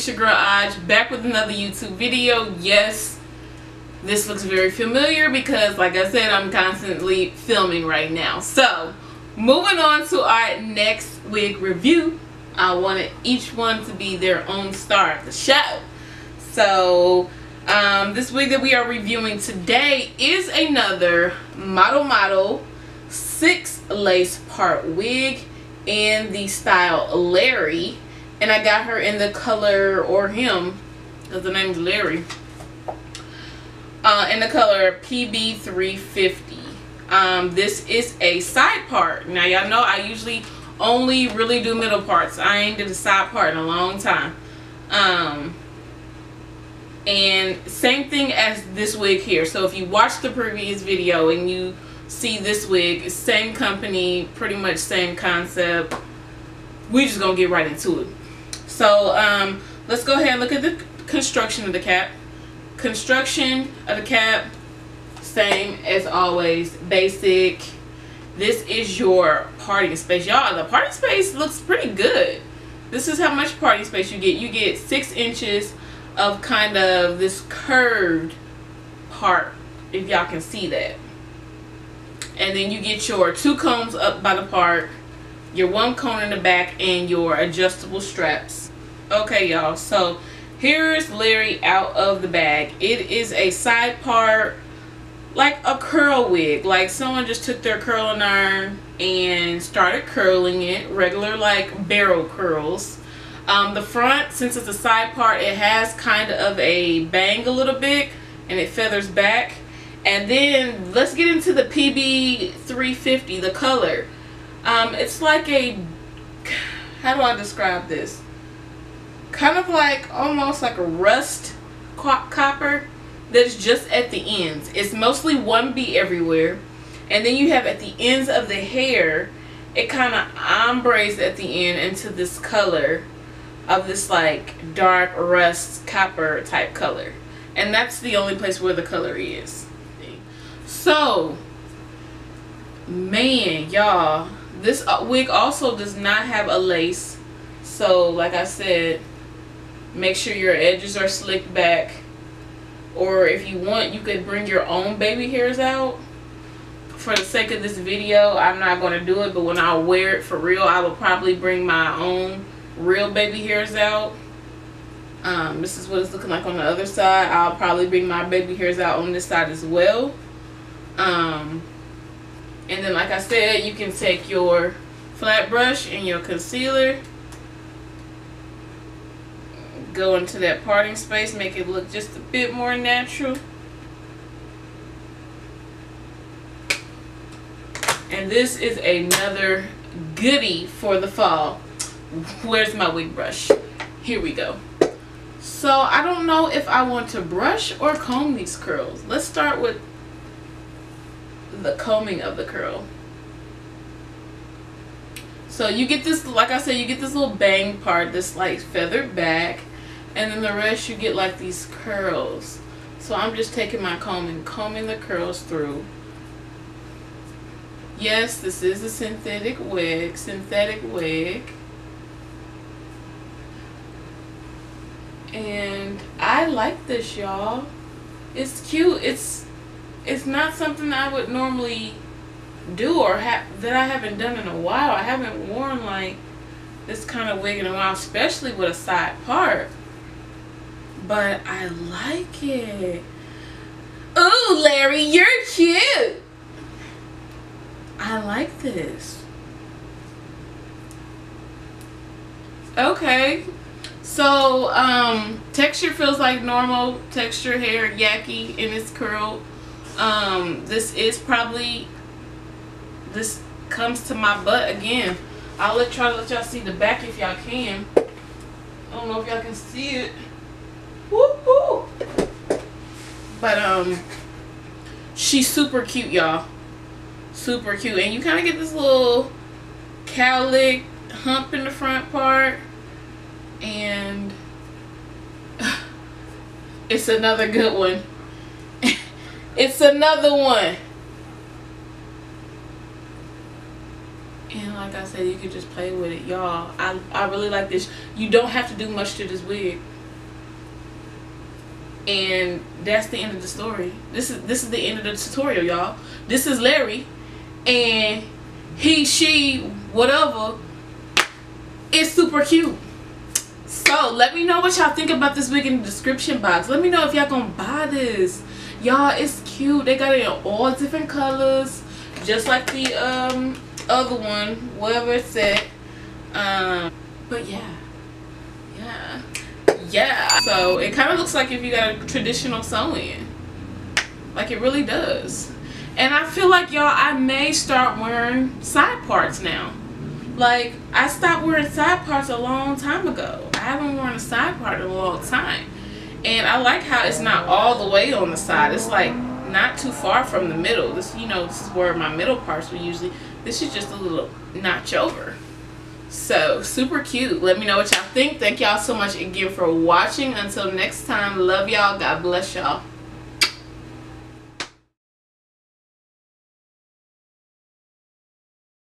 it's your girl Aj, back with another YouTube video. Yes, this looks very familiar because, like I said, I'm constantly filming right now. So, moving on to our next wig review. I wanted each one to be their own star of the show. So, this wig that we are reviewing today is another Model 6 lace part wig in the style Larry. And I got her in the color, or him, because the name's Larry, in the color PB350. This is a side part. Now y'all know I usually only really do middle parts. I ain't did a side part in a long time. And same thing as this wig here. So if you watch the previous video and you see this wig, same company, pretty much same concept. We just gonna get right into it. So let's go ahead and look at the construction of the cap. Construction of the cap, same as always, basic. This is your party space. Y'all, the party space looks pretty good. This is how much party space you get. You get 6 inches of kind of this curved part, if y'all can see that. And then you get your 2 combs up by the part, your 1 cone in the back, and your adjustable straps. Okay, y'all, so here's Larry out of the bag. It is a side part, like a curl wig. Like someone just took their curling iron and started curling it, regular like barrel curls. The front, since it's a side part, it has kind of a bang a little bit and it feathers back. And then let's get into the PB350, the color. It's like a, how do I describe this? Kind of like, almost like a rust copper that's just at the ends. It's mostly 1B everywhere. And then you have at the ends of the hair, it kind of ombres at the end into this color of this like dark rust copper type color. And that's the only place where the color is. So, man, y'all, this wig also does not have a lace. So, like I said, make sure your edges are slicked back. Or if you want, you could bring your own baby hairs out. For the sake of this video, I'm not going to do it. But when I wear it for real, I will probably bring my own real baby hairs out. This is what it's looking like on the other side. I'll probably bring my baby hairs out on this side as well. And then, like I said, you can take your flat brush and your concealer, go into that parting space, make it look just a bit more natural. And this is another goodie for the fall. Where's my wig brush? Here we go. So I don't know if I want to brush or comb these curls. Let's start with the combing of the curl. So you get this, like I said, you get this little bang part, this like feathered back. And then the rest you get like these curls. So I'm just taking my comb and combing the curls through. Yes, this is a synthetic wig. And I like this, y'all. It's cute. It's not something I would normally do or that I haven't done in a while. I haven't worn like this kind of wig in a while, especially with a side part. But I like it. Ooh, Larry, you're cute. I like this. Okay. So, texture feels like normal texture hair, yaki in its curl. This is probably, this comes to my butt again. I'll try to let y'all see the back if y'all can. I don't know if y'all can see it. Woo-hoo. But she's super cute, y'all. Super cute. And you kind of get this little cowlick hump in the front part. And it's another good one. It's another one. And like I said, you could just play with it, y'all. I really like this. You don't have to do much to this wig. And that's the end of the story. This is the end of the tutorial, y'all. This is Larry, and he, she, whatever, is super cute. So let me know what y'all think about this wig in the description box. Let me know if y'all gonna buy this. Y'all, it's cute. They got it in all different colors, just like the other one, whatever it said. But yeah, so it kind of looks like if you got a traditional sew-in, like it really does. And I feel like, y'all, I may start wearing side parts now. Like, I stopped wearing side parts a long time ago. I haven't worn a side part in a long time, and I like how it's not all the way on the side. It's like not too far from the middle. This, you know, this is where my middle parts were usually. This is just a little notch over. So super cute. Let me know what y'all think. Thank y'all so much again for watching. Until next time, love y'all. God bless y'all.